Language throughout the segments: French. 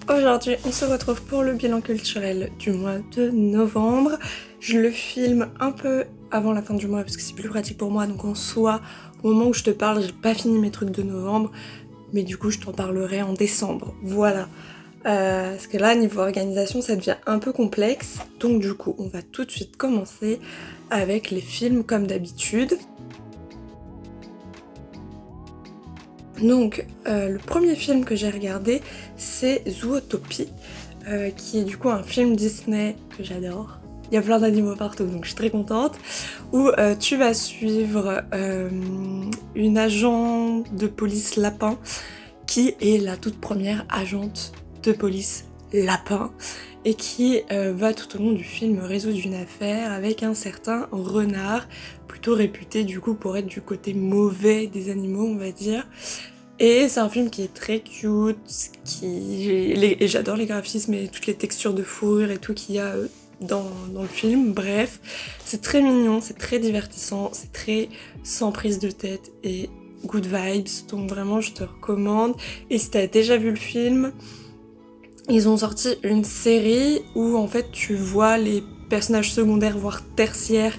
Aujourd'hui, on se retrouve pour le bilan culturel du mois de novembre. Je le filme un peu avant la fin du mois parce que c'est plus pratique pour moi, donc en soi, au moment où je te parle, j'ai pas fini mes trucs de novembre, mais du coup je t'en parlerai en décembre, voilà. Parce que là, niveau organisation, ça devient un peu complexe, donc du coup, on va tout de suite commencer avec les films comme d'habitude. Donc, le premier film que j'ai regardé, c'est Zootopie, qui est du coup un film Disney que j'adore. Il y a plein d'animaux partout, donc je suis très contente. Où tu vas suivre une agent de police lapin, qui est la toute première agente de police lapin, et qui va tout au long du film résoudre une affaire avec un certain renard, plutôt réputé du coup pour être du côté mauvais des animaux, on va dire. Et c'est un film qui est très cute, et j'adore les graphismes et toutes les textures de fourrure et tout qu'il y a dans le film. Bref, c'est très mignon, c'est très divertissant, c'est très sans prise de tête et good vibes, donc vraiment je te recommande. Et si t'as déjà vu le film, ils ont sorti une série où en fait tu vois les personnages secondaires voire tertiaires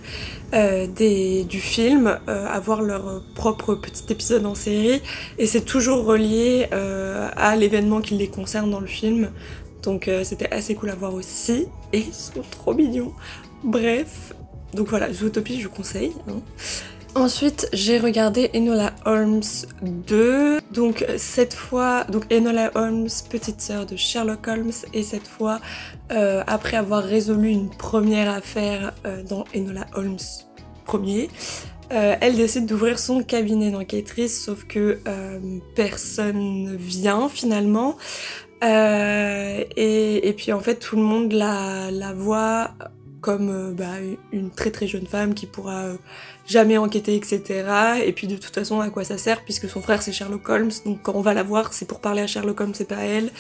du film avoir leur propre petit épisode en série, et c'est toujours relié à l'événement qui les concerne dans le film, donc c'était assez cool à voir aussi, et ils sont trop mignons. Bref, donc voilà, Zootopie je vous conseille, hein. Ensuite, j'ai regardé Enola Holmes 2, donc cette fois, donc Enola Holmes, petite sœur de Sherlock Holmes, et cette fois, après avoir résolu une première affaire dans Enola Holmes 1er, elle décide d'ouvrir son cabinet d'enquêtrice, sauf que personne vient finalement, et puis en fait tout le monde la voit comme une très très jeune femme qui pourra jamais enquêter, etc. Et puis de toute façon, à quoi ça sert, puisque son frère c'est Sherlock Holmes, donc quand on va la voir, c'est pour parler à Sherlock Holmes, c'est pas elle.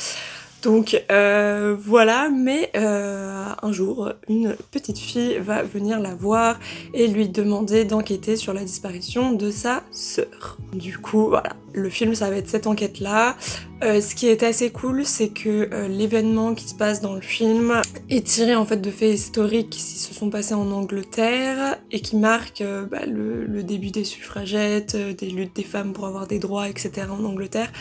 Donc voilà, mais un jour, une petite fille va venir la voir et lui demander d'enquêter sur la disparition de sa sœur. Du coup, voilà, le film ça va être cette enquête-là. Ce qui est assez cool, c'est que l'événement qui se passe dans le film est tiré en fait de faits historiques qui se sont passés en Angleterre et qui marquent le début des suffragettes, des luttes des femmes pour avoir des droits, etc. en Angleterre.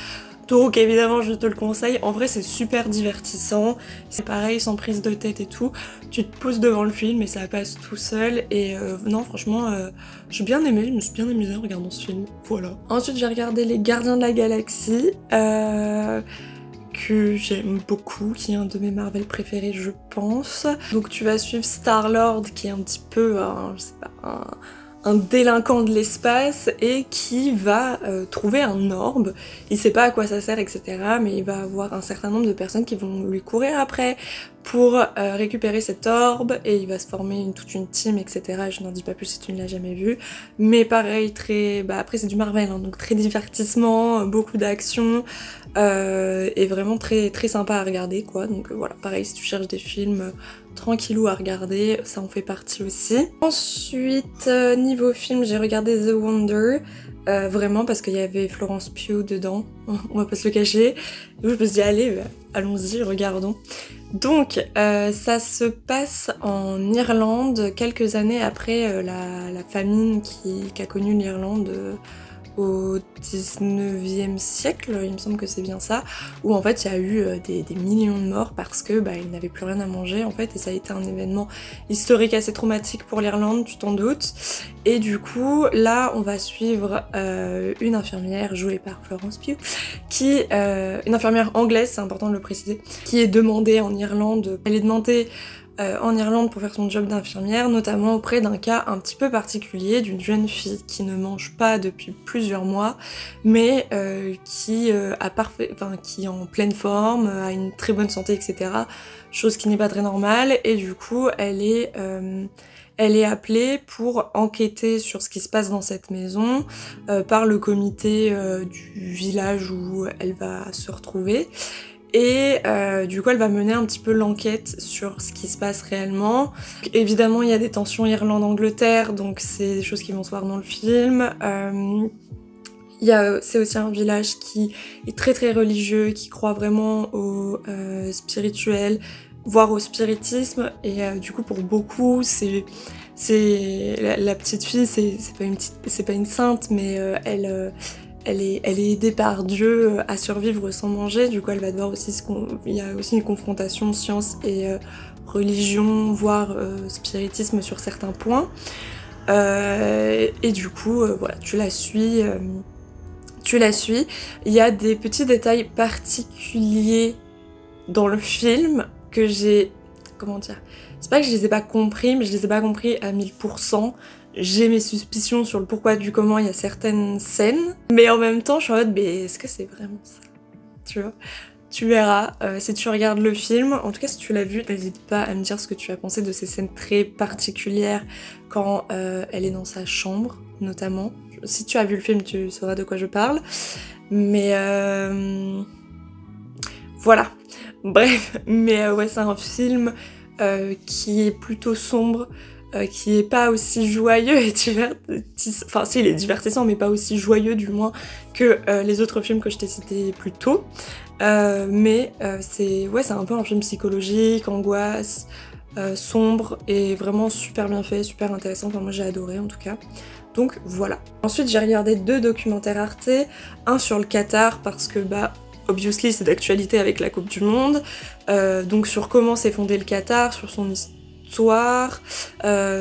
Donc évidemment je te le conseille, en vrai c'est super divertissant, c'est pareil sans prise de tête et tout, tu te poses devant le film et ça passe tout seul, et non franchement j'ai bien aimé, je me suis bien amusée en regardant ce film, voilà. Ensuite j'ai regardé Les Gardiens de la Galaxie, que j'aime beaucoup, qui est un de mes Marvel préférés je pense. Donc tu vas suivre Star-Lord qui est un petit peu un délinquant de l'espace et qui va trouver un orbe. Il sait pas à quoi ça sert, etc. Mais il va avoir un certain nombre de personnes qui vont lui courir après pour récupérer cet orbe, et il va se former toute une team, etc. Je n'en dis pas plus si tu ne l'as jamais vu. Mais pareil, après c'est du Marvel, hein, donc très divertissement, beaucoup d'action, et vraiment très, très sympa à regarder, quoi. Donc voilà, pareil, si tu cherches des films tranquillou à regarder, ça en fait partie aussi. Ensuite, niveau film, j'ai regardé The Wonder, vraiment parce qu'il y avait Florence Pugh dedans, on va pas se le cacher. Donc je me suis dit allez, allons-y, regardons. Donc ça se passe en Irlande, quelques années après la famine qui a connu l'Irlande au 19e siècle, il me semble que c'est bien ça, où en fait il y a eu des millions de morts parce que ils n'avaient plus rien à manger en fait, et ça a été un événement historique assez traumatique pour l'Irlande, tu t'en doutes. Et du coup là on va suivre une infirmière jouée par Florence Pugh, une infirmière anglaise, c'est important de le préciser, qui est demandée en Irlande. Elle est demandée en Irlande pour faire son job d'infirmière, notamment auprès d'un cas un petit peu particulier d'une jeune fille qui ne mange pas depuis plusieurs mois, mais qui est en pleine forme, a une très bonne santé, etc. Chose qui n'est pas très normale, et du coup elle est appelée pour enquêter sur ce qui se passe dans cette maison par le comité du village où elle va se retrouver. Et du coup elle va mener un petit peu l'enquête sur ce qui se passe réellement. Évidemment il y a des tensions Irlande-Angleterre, donc c'est des choses qui vont se voir dans le film. C'est aussi un village qui est très très religieux, qui croit vraiment au spirituel, voire au spiritisme, et du coup pour beaucoup la petite fille, c'est pas une sainte, mais elle est aidée par Dieu à survivre sans manger. Du coup elle va devoir aussi il y a aussi une confrontation science et religion, voire spiritisme sur certains points. Et du coup voilà, tu la suis. Il y a des petits détails particuliers dans le film que j'ai... Comment dire? C'est pas que je les ai pas compris, mais je les ai pas compris à 1000%. J'ai mes suspicions sur le pourquoi du comment il y a certaines scènes, mais en même temps je suis en mode, mais est-ce que c'est vraiment ça? Tu vois? Tu verras si tu regardes le film. En tout cas, si tu l'as vu, n'hésite pas à me dire ce que tu as pensé de ces scènes très particulières quand elle est dans sa chambre, notamment. Si tu as vu le film, tu sauras de quoi je parle. Mais voilà. Bref, mais ouais, c'est un film qui est plutôt sombre, qui est pas aussi joyeux et divertissant. Enfin, si, il est divertissant, mais pas aussi joyeux, du moins, que les autres films que je t'ai cités plus tôt. Mais c'est un peu un film psychologique, angoisse, sombre, et vraiment super bien fait, super intéressant. Enfin, moi j'ai adoré en tout cas. Donc voilà. Ensuite j'ai regardé 2 documentaires Arte, un sur le Qatar parce que obviously c'est d'actualité avec la Coupe du Monde, donc sur comment s'est fondé le Qatar, sur son histoire,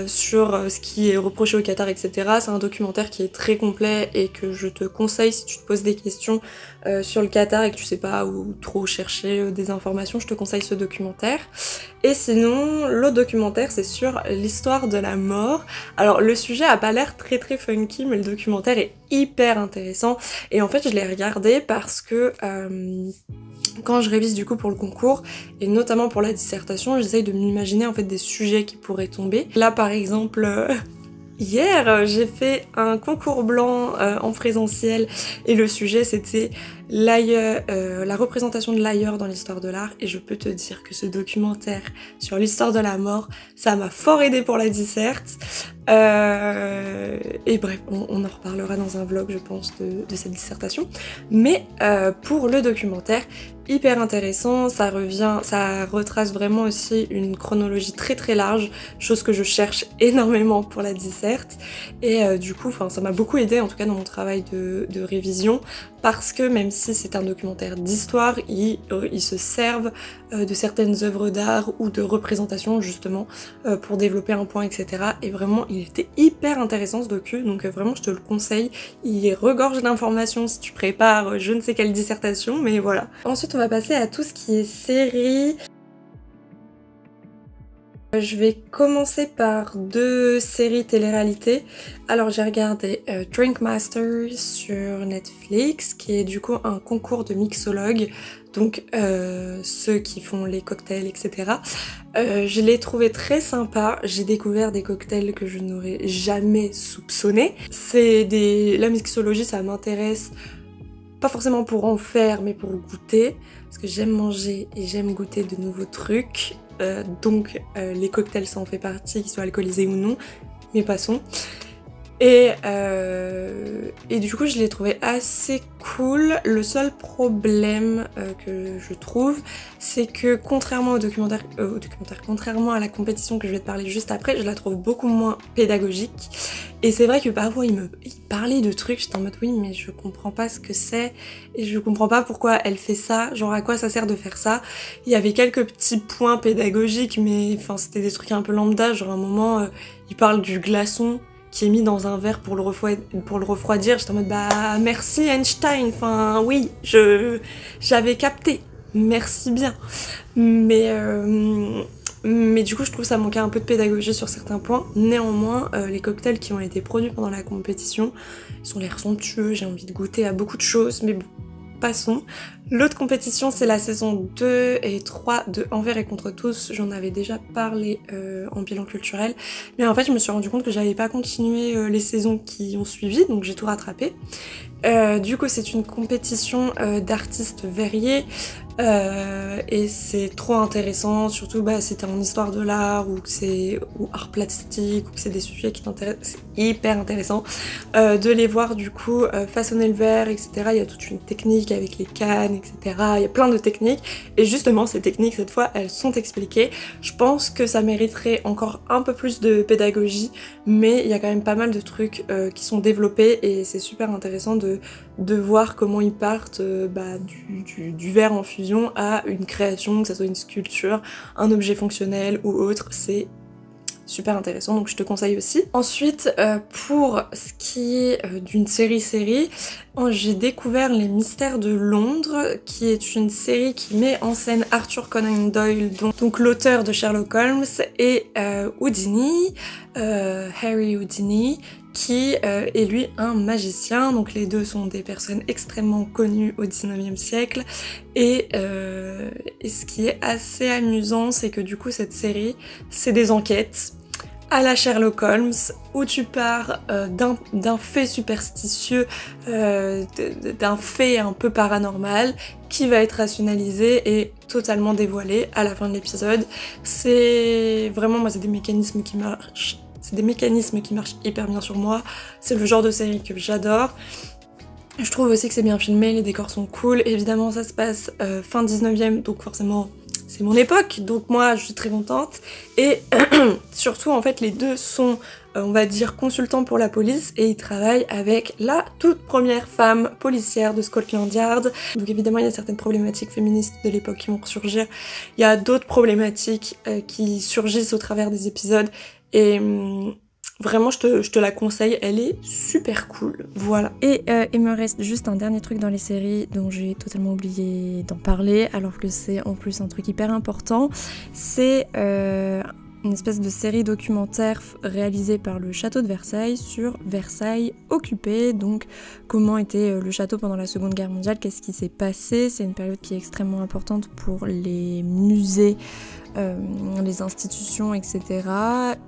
sur ce qui est reproché au Qatar, etc. C'est un documentaire qui est très complet et que je te conseille si tu te poses des questions sur le Qatar et que tu sais pas où trop chercher des informations, je te conseille ce documentaire. Et sinon, l'autre documentaire, c'est sur l'histoire de la mort. Alors, le sujet a pas l'air très très funky, mais le documentaire est hyper intéressant. Et en fait, je l'ai regardé parce que quand je révise du coup pour le concours, et notamment pour la dissertation, j'essaye de m'imaginer en fait des sujets qui pourraient tomber. Là, par exemple... Hier, j'ai fait un concours blanc en présentiel et le sujet c'était la représentation de l'ailleurs dans l'histoire de l'art, et je peux te dire que ce documentaire sur l'histoire de la mort, ça m'a fort aidé pour la disserte. Et bref, on en reparlera dans un vlog je pense de cette dissertation. Mais pour le documentaire, hyper intéressant, ça retrace vraiment aussi une chronologie très très large, chose que je cherche énormément pour la disserte, et du coup ça m'a beaucoup aidé en tout cas dans mon travail de révision, parce que même si c'est un documentaire d'histoire, ils se servent de certaines œuvres d'art ou de représentation justement pour développer un point, etc. Et vraiment il était hyper intéressant ce docu, donc vraiment je te le conseille, il regorge d'informations si tu prépares je ne sais quelle dissertation, mais voilà. Ensuite on va passer à tout ce qui est série. Je vais commencer par 2 séries télé-réalité. Alors j'ai regardé Drink Masters sur Netflix, qui est du coup un concours de mixologues, donc ceux qui font les cocktails, etc. Je l'ai trouvé très sympa, j'ai découvert des cocktails que je n'aurais jamais soupçonnés. La mixologie, ça m'intéresse, pas forcément pour en faire, mais pour goûter, parce que j'aime manger et j'aime goûter de nouveaux trucs. Donc les cocktails ça en fait partie, qu'ils soient alcoolisés ou non, mais passons. Et du coup je l'ai trouvé assez cool. Le seul problème que je trouve, c'est que contrairement au documentaire, contrairement à la compétition que je vais te parler juste après, je la trouve beaucoup moins pédagogique. Et c'est vrai que parfois il parlait de trucs, j'étais en mode oui mais je comprends pas ce que c'est, et je comprends pas pourquoi elle fait ça, genre à quoi ça sert de faire ça. Il y avait quelques petits points pédagogiques, mais enfin c'était des trucs un peu lambda, genre à un moment il parle du glaçon qui est mis dans un verre pour le refroidir, j'étais en mode bah merci Einstein, enfin oui, j'avais capté, merci bien. Mais du coup je trouve ça manquait un peu de pédagogie sur certains points. Néanmoins les cocktails qui ont été produits pendant la compétition, ils ont l'air somptueux, j'ai envie de goûter à beaucoup de choses, mais bon, passons. L'autre compétition c'est la saison 2 et 3 de Envers et contre tous, j'en avais déjà parlé en bilan culturel, mais en fait je me suis rendu compte que j'avais pas continué les saisons qui ont suivi, donc j'ai tout rattrapé. Du coup c'est une compétition d'artistes variés. Et c'est trop intéressant, surtout si t'es en histoire de l'art ou art plastique ou que c'est des sujets qui t'intéressent, c'est hyper intéressant de les voir du coup façonner le verre, etc. Il y a toute une technique avec les cannes, etc. Il y a plein de techniques et justement ces techniques cette fois elles sont expliquées. Je pense que ça mériterait encore un peu plus de pédagogie, mais il y a quand même pas mal de trucs qui sont développés et c'est super intéressant de voir comment ils partent du verre en fusion à une création, que ça soit une sculpture, un objet fonctionnel ou autre, c'est super intéressant, donc je te conseille aussi. Ensuite, pour ce qui est d'une série, j'ai découvert Les Mystères de Londres, qui est une série qui met en scène Arthur Conan Doyle, donc l'auteur de Sherlock Holmes, et Houdini, Harry Houdini, qui est lui un magicien, donc les deux sont des personnes extrêmement connues au 19e siècle, et ce qui est assez amusant, c'est que du coup cette série, c'est des enquêtes à la Sherlock Holmes, où tu pars d'un fait superstitieux, d'un fait un peu paranormal, qui va être rationalisé et totalement dévoilé à la fin de l'épisode. C'est vraiment, moi c'est des mécanismes qui marchent. C'est des mécanismes qui marchent hyper bien sur moi, c'est le genre de série que j'adore. Je trouve aussi que c'est bien filmé, les décors sont cool, évidemment ça se passe fin 19e, donc forcément c'est mon époque, donc moi je suis très contente. Et surtout en fait les deux sont, on va dire, consultants pour la police et ils travaillent avec la toute première femme policière de Scotland Yard. Donc évidemment il y a certaines problématiques féministes de l'époque qui vont ressurgir, il y a d'autres problématiques qui surgissent au travers des épisodes. Et vraiment, je te la conseille, elle est super cool, voilà. Et il me reste juste un dernier truc dans les séries dont j'ai totalement oublié d'en parler, alors que c'est en plus un truc hyper important. C'est une espèce de série documentaire réalisée par le château de Versailles sur Versailles occupé, donc comment était le château pendant la Seconde Guerre mondiale, qu'est-ce qui s'est passé. C'est une période qui est extrêmement importante pour les musées, les institutions, etc.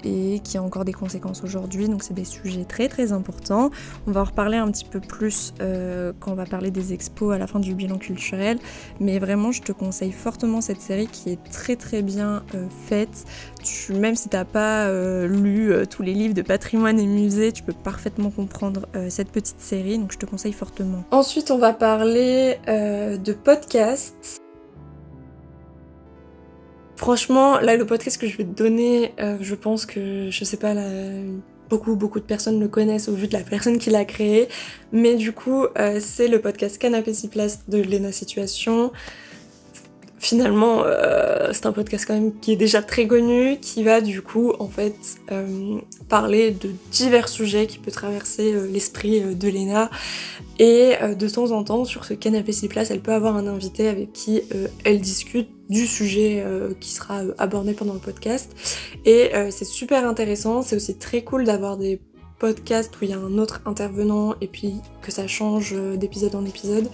et qui a encore des conséquences aujourd'hui, donc c'est des sujets très très importants. On va en reparler un petit peu plus quand on va parler des expos à la fin du bilan culturel, mais vraiment je te conseille fortement cette série qui est très très bien faite. Même si t'as pas lu tous les livres de patrimoine et musée, tu peux parfaitement comprendre cette petite série, donc je te conseille fortement. Ensuite on va parler de podcasts. Franchement, là, le podcast que je vais te donner, je pense que, je sais pas, là, beaucoup de personnes le connaissent au vu de la personne qui l'a créé, mais du coup, c'est le podcast Canapé 6 places de Léna Situation. Finalement, c'est un podcast quand même qui est déjà très connu, qui va du coup, en fait, parler de divers sujets qui peut traverser l'esprit de Léna. Et de temps en temps, sur ce Canapé 6 places, elle peut avoir un invité avec qui elle discute du sujet qui sera abordé pendant le podcast. Et c'est super intéressant, c'est aussi très cool d'avoir des podcasts où il y a un autre intervenant et puis que ça change d'épisode en épisode.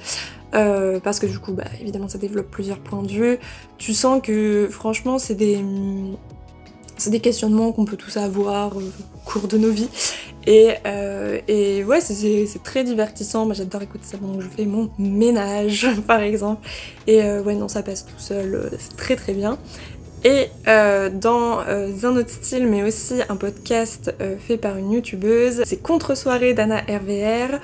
Parce que du coup, évidemment, ça développe plusieurs points de vue. Tu sens que, franchement, c'est des questionnements qu'on peut tous avoir au cours de nos vies. Et ouais, c'est très divertissant. Moi, j'adore écouter ça pendant que je fais mon ménage, par exemple. Et ouais, non, ça passe tout seul, c'est très très bien. Et dans un autre style, mais aussi un podcast fait par une youtubeuse, c'est Contre-soirée d'Anna RVR.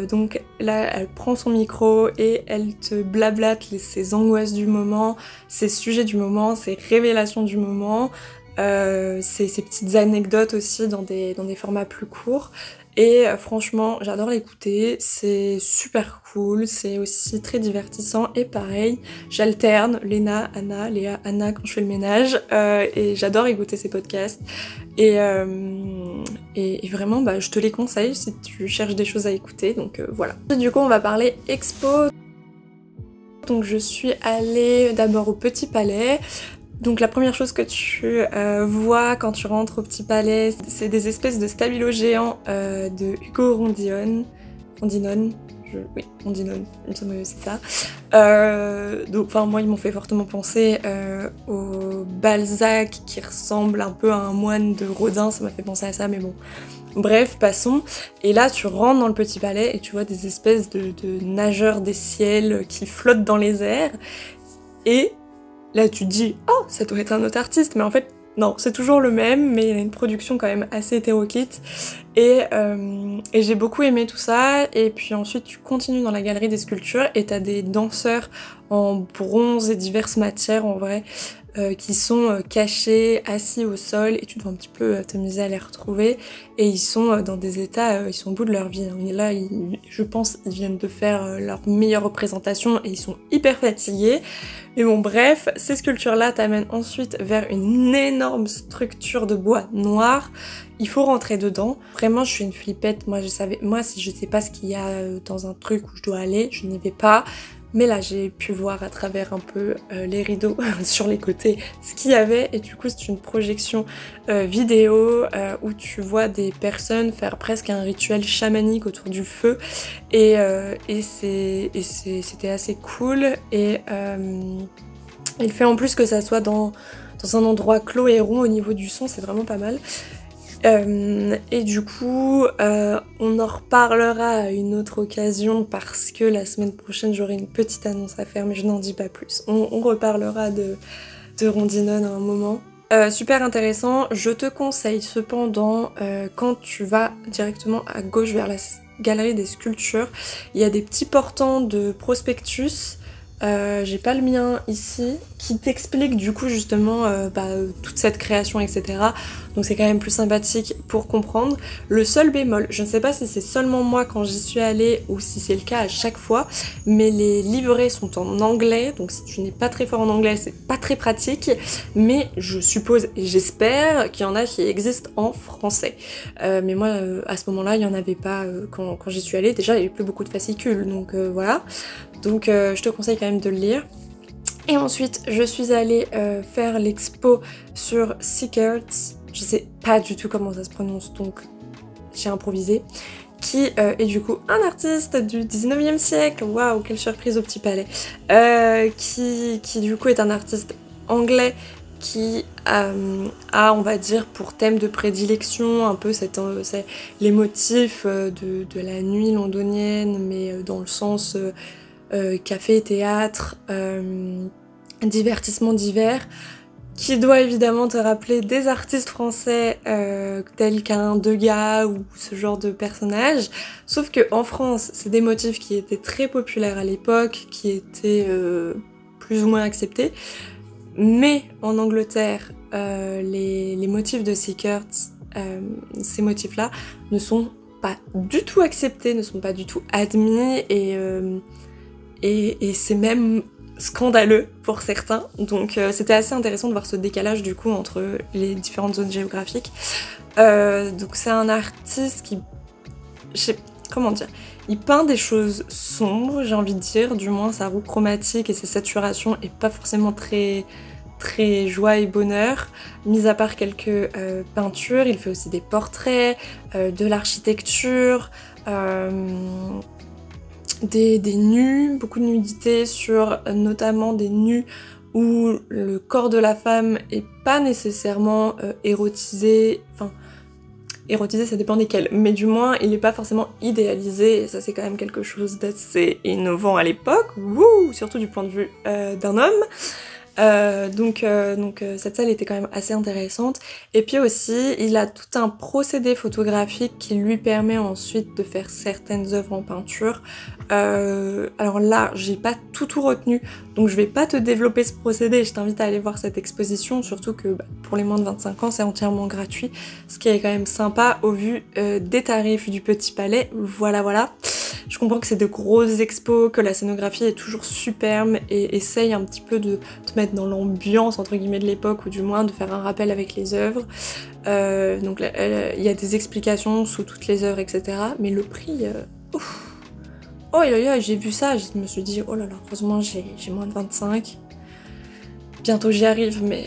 Donc là, elle prend son micro et elle te blablate ses angoisses du moment, ses sujets du moment, ses révélations du moment, ses petites anecdotes aussi dans des formats plus courts. Et franchement, j'adore l'écouter, c'est super cool, c'est aussi très divertissant et pareil, j'alterne Léna, Anna, Léa, Anna quand je fais le ménage et j'adore écouter ces podcasts et vraiment je te les conseille si tu cherches des choses à écouter, donc voilà. Du coup on va parler expo. Donc je suis allée d'abord au Petit Palais. Donc la première chose que tu vois quand tu rentres au Petit Palais, c'est des espèces de stabilos géants de Hugo Rondinone. Rondinone, il me semble que c'est ça. Donc moi ils m'ont fait fortement penser au Balzac qui ressemble un peu à un moine de Rodin, ça m'a fait penser à ça, mais bon, Bref, passons. Et là, tu rentres dans le Petit Palais et tu vois des espèces de nageurs des ciels qui flottent dans les airs. Et là, tu te dis, oh, ça doit être un autre artiste. Mais en fait, non, c'est toujours le même, mais il a une production quand même assez hétéroclite. Et j'ai beaucoup aimé tout ça. Et puis ensuite, tu continues dans la galerie des sculptures et t'as des danseurs en bronze et diverses matières, en vrai, qui sont cachés, assis au sol, et tu dois un petit peu t'amuser à les retrouver. Et ils sont dans des états, ils sont au bout de leur vie. Hein. Et là, je pense ils viennent de faire leur meilleure représentation et ils sont hyper fatigués. Mais bon, bref, ces sculptures-là t'amènent ensuite vers une énorme structure de bois noir. Il faut rentrer dedans. Vraiment, je suis une flippette. Moi, si je sais pas ce qu'il y a dans un truc où je dois aller, je n'y vais pas. Mais là, j'ai pu voir à travers un peu les rideaux sur les côtés ce qu'il y avait. Et du coup, c'est une projection vidéo où tu vois des personnes faire presque un rituel chamanique autour du feu. Et c'était assez cool. Et il fait en plus que ça soit dans un endroit clos et rond au niveau du son, c'est vraiment pas mal. Et du coup, on en reparlera à une autre occasion parce que la semaine prochaine j'aurai une petite annonce à faire, mais je n'en dis pas plus. On reparlera de Rondinone à un moment. Super intéressant, je te conseille cependant, quand tu vas directement à gauche vers la galerie des sculptures, il y a des petits portants de prospectus. J'ai pas le mien ici, qui t'explique du coup justement toute cette création, etc. Donc c'est quand même plus sympathique pour comprendre. Le seul bémol, je ne sais pas si c'est seulement moi quand j'y suis allée ou si c'est le cas à chaque fois, mais les livrets sont en anglais, donc si tu n'es pas très fort en anglais, c'est pas très pratique, mais je suppose et j'espère qu'il y en a qui existent en français. Mais moi, à ce moment-là, il n'y en avait pas quand j'y suis allée. Déjà, il n'y avait plus beaucoup de fascicules, donc voilà. Donc je te conseille quand même de le lire. Et ensuite, je suis allée faire l'expo sur Sickert, je sais pas du tout comment ça se prononce, donc j'ai improvisé, qui est du coup un artiste du 19e siècle, waouh, quelle surprise au Petit Palais, qui du coup est un artiste anglais qui a, on va dire, pour thème de prédilection un peu les motifs de la nuit londonienne, mais dans le sens café, théâtre, divertissement divers, qui doit évidemment te rappeler des artistes français tels qu'un Degas ou ce genre de personnages, sauf que en France, c'est des motifs qui étaient très populaires à l'époque, qui étaient plus ou moins acceptés, mais en Angleterre, les motifs de Sickert, ces motifs-là, ne sont pas du tout acceptés, ne sont pas du tout admis, et c'est même scandaleux pour certains, donc c'était assez intéressant de voir ce décalage du coup entre les différentes zones géographiques. Donc c'est un artiste qui, comment dire, il peint des choses sombres, j'ai envie de dire, du moins sa roue chromatique et ses saturations est pas forcément très joie et bonheur, mis à part quelques peintures. Il fait aussi des portraits, de l'architecture, des nus, beaucoup de nudité sur notamment des nus où le corps de la femme est pas nécessairement érotisé, enfin érotisé ça dépend desquels, mais du moins il est pas forcément idéalisé, et ça c'est quand même quelque chose d'assez innovant à l'époque, surtout du point de vue d'un homme. Donc cette salle était quand même assez intéressante. Et puis aussi, il a tout un procédé photographique qui lui permet ensuite de faire certaines œuvres en peinture. Alors là, j'ai pas tout retenu, donc je vais pas te développer ce procédé. Je t'invite à aller voir cette exposition, surtout que pour les moins de 25 ans, c'est entièrement gratuit, ce qui est quand même sympa au vu des tarifs du Petit Palais. Voilà. Je comprends que c'est de grosses expos, que la scénographie est toujours superbe et essaye un petit peu de te mettre dans l'ambiance entre guillemets de l'époque, ou du moins de faire un rappel avec les œuvres. Donc il y a des explications sous toutes les œuvres, etc. Mais le prix, ouf. Oh j'ai vu ça, je me suis dit oh là là, heureusement j'ai moins de 25. Bientôt j'y arrive, mais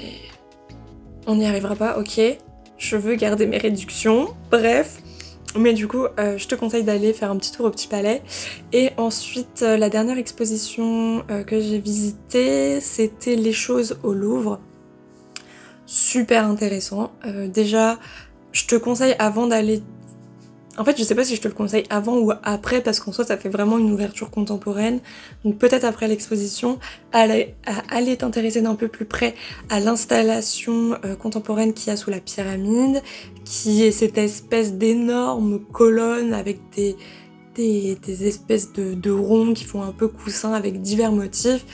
on n'y arrivera pas, ok. Je veux garder mes réductions, bref. Mais du coup, je te conseille d'aller faire un petit tour au Petit Palais. Et ensuite, la dernière exposition que j'ai visitée, c'était Les Choses au Louvre. Super intéressant. Déjà, je te conseille avant d'aller En fait, je sais pas si je te le conseille avant ou après, parce qu'en soi, ça fait vraiment une ouverture contemporaine. Donc peut-être après l'exposition, aller t'intéresser d'un peu plus près à l'installation contemporaine qu'il y a sous la pyramide, qui est cette espèce d'énorme colonne avec des espèces de ronds qui font un peu coussin avec divers motifs,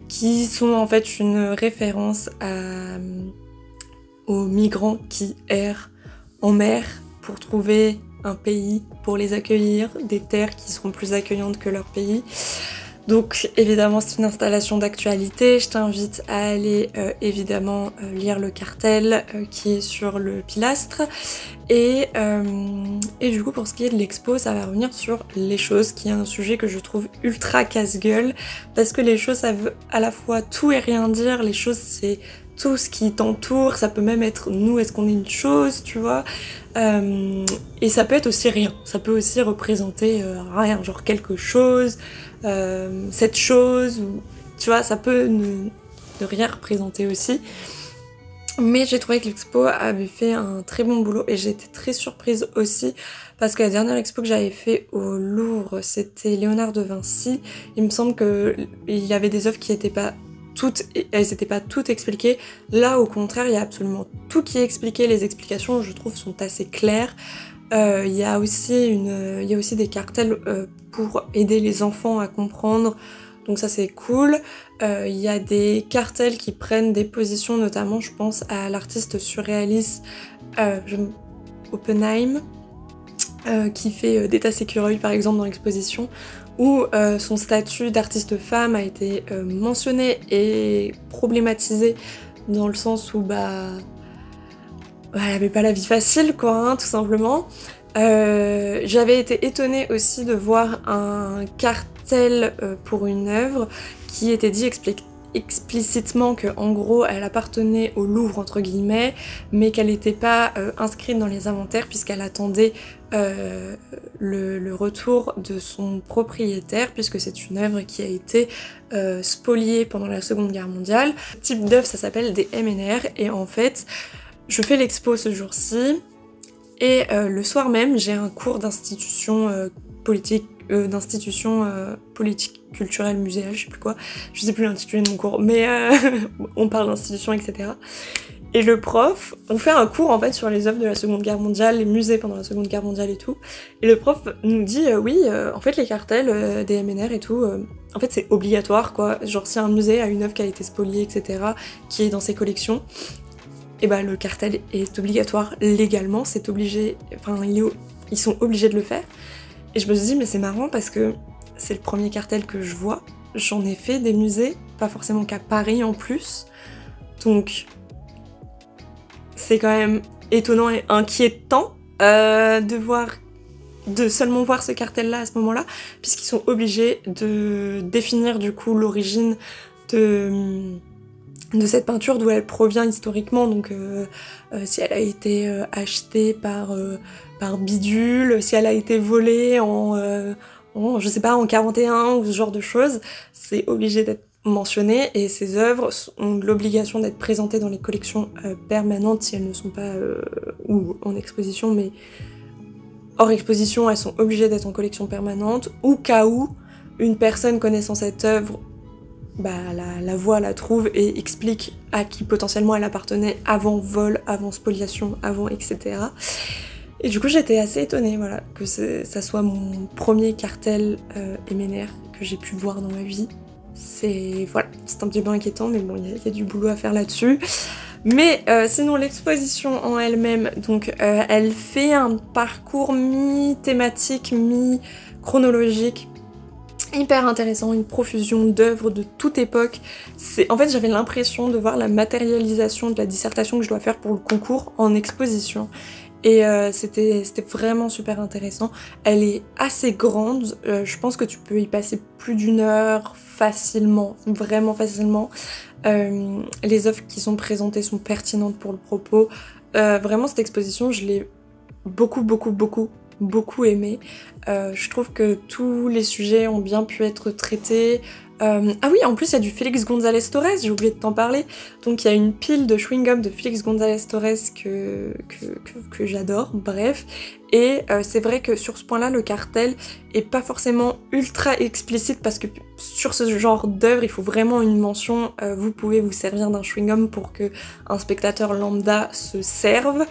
qui sont en fait une référence aux migrants qui errent en mer pour trouver un pays pour les accueillir, des terres qui seront plus accueillantes que leur pays. Donc évidemment c'est une installation d'actualité, je t'invite à aller évidemment lire le cartel qui est sur le pilastre et du coup pour ce qui est de l'expo ça va revenir sur les choses qui est un sujet que je trouve ultra casse-gueule parce que les choses ça veut à la fois tout et rien dire, les choses c'est tout ce qui t'entoure, ça peut même être nous, est-ce qu'on est une chose, tu vois, et ça peut être aussi rien, ça peut aussi représenter rien, genre quelque chose, cette chose, ou tu vois, ça peut ne rien représenter aussi. Mais j'ai trouvé que l'expo avait fait un très bon boulot et j'ai été très surprise aussi parce que la dernière expo que j'avais fait au Louvre, c'était Léonard de Vinci. Il me semble qu'il y avait des œuvres qui n'étaient pas elles n'étaient pas toutes expliquées. Là, au contraire, il y a absolument tout qui est expliqué. Les explications, je trouve, sont assez claires. Il y a aussi des cartels pour aider les enfants à comprendre. Donc ça, c'est cool. Il y a des cartels qui prennent des positions, notamment, je pense à l'artiste surréaliste Oppenheim, qui fait d'état sécureuil, par exemple, dans l'exposition, où son statut d'artiste femme a été mentionné et problématisé dans le sens où elle avait pas la vie facile quoi, hein, tout simplement. J'avais été étonnée aussi de voir un cartel pour une œuvre qui était dit explicitement que en gros elle appartenait au Louvre entre guillemets, mais qu'elle n'était pas inscrite dans les inventaires puisqu'elle attendait le retour de son propriétaire, puisque c'est une œuvre qui a été spoliée pendant la Seconde Guerre mondiale. Le type d'œuvre ça s'appelle des MNR et en fait je fais l'expo ce jour-ci et le soir même j'ai un cours d'institution politique culturelle, muséale, je sais plus quoi, je sais plus l'intitulé de mon cours, mais on parle d'institution, etc. Et le prof, on fait un cours en fait sur les œuvres de la Seconde Guerre mondiale, les musées pendant la Seconde Guerre mondiale et tout, et le prof nous dit en fait les cartels des MNR et tout, en fait c'est obligatoire quoi, genre si un musée a une œuvre qui a été spoliée, etc., qui est dans ses collections, et le cartel est obligatoire légalement, c'est obligé, enfin ils sont obligés de le faire. Et je me suis dit mais c'est marrant parce que c'est le premier cartel que je vois, j'en ai fait des musées, pas forcément qu'à Paris en plus, donc c'est quand même étonnant et inquiétant de seulement voir ce cartel là à ce moment là, puisqu'ils sont obligés de définir du coup l'origine de cette peinture, d'où elle provient historiquement, donc si elle a été achetée par bidule, si elle a été volée je sais pas, en 41 ou ce genre de choses, c'est obligé d'être mentionné et ces œuvres ont l'obligation d'être présentées dans les collections permanentes si elles ne sont pas ou en exposition, mais hors exposition elles sont obligées d'être en collection permanente, ou cas où une personne connaissant cette œuvre la voit, la trouve et explique à qui potentiellement elle appartenait avant vol, avant spoliation, avant etc. Et du coup j'étais assez étonnée voilà, que ça soit mon premier cartel MNR que j'ai pu voir dans ma vie. C'est un petit peu inquiétant, mais bon, il y a du boulot à faire là-dessus. Mais sinon l'exposition en elle-même, donc elle fait un parcours mi-thématique, mi-chronologique, hyper intéressant, une profusion d'œuvres de toute époque. En fait j'avais l'impression de voir la matérialisation de la dissertation que je dois faire pour le concours en exposition. Et c'était vraiment super intéressant. Elle est assez grande, je pense que tu peux y passer plus d'1 heure facilement, vraiment facilement. Les œuvres qui sont présentées sont pertinentes pour le propos. Vraiment cette exposition, je l'ai beaucoup aimée. Je trouve que tous les sujets ont bien pu être traités. Ah oui, en plus il y a du Félix González Torres, j'ai oublié de t'en parler. Donc il y a une pile de chewing-gum de Félix González Torres que j'adore, bref. Et c'est vrai que sur ce point-là, le cartel est pas forcément ultra explicite parce que sur ce genre d'œuvre, il faut vraiment une mention. Vous pouvez vous servir d'un chewing-gum pour que un spectateur lambda se serve.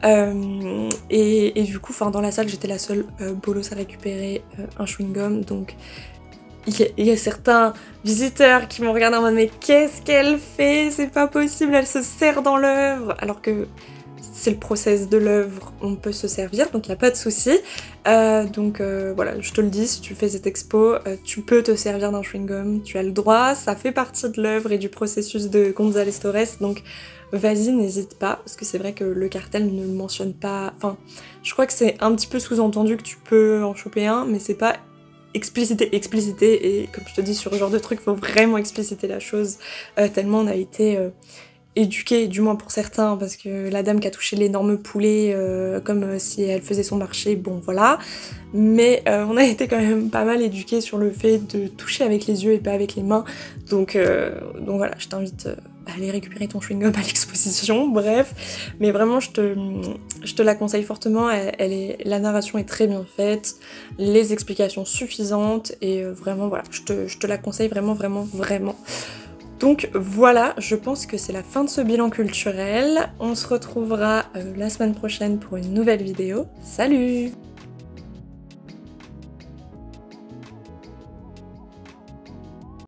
Et du coup, dans la salle, j'étais la seule bolos à récupérer un chewing-gum, donc il y a certains visiteurs qui m'ont regardé en mode mais qu'est-ce qu'elle fait? C'est pas possible, elle se sert dans l'œuvre, alors que c'est le process de l'œuvre, on peut se servir, donc il n'y a pas de souci. Voilà, je te le dis, si tu fais cette expo, tu peux te servir d'un chewing-gum, tu as le droit, ça fait partie de l'œuvre et du processus de González Torres, donc vas-y, n'hésite pas, parce que c'est vrai que le cartel ne le mentionne pas, enfin, je crois que c'est un petit peu sous-entendu que tu peux en choper un, mais c'est pas expliciter, et comme je te dis, sur ce genre de truc, faut vraiment expliciter la chose, tellement on a été éduqués, du moins pour certains, parce que la dame qui a touché l'énorme poulet comme si elle faisait son marché, bon voilà, mais on a été quand même pas mal éduqués sur le fait de toucher avec les yeux et pas avec les mains, donc voilà, je t'invite à aller récupérer ton chewing-gum à l'exposition, bref, mais vraiment je te la conseille fortement, la narration est très bien faite, les explications suffisantes, et vraiment voilà, je te la conseille vraiment. Donc voilà, je pense que c'est la fin de ce bilan culturel. On se retrouvera la semaine prochaine pour une nouvelle vidéo. Salut!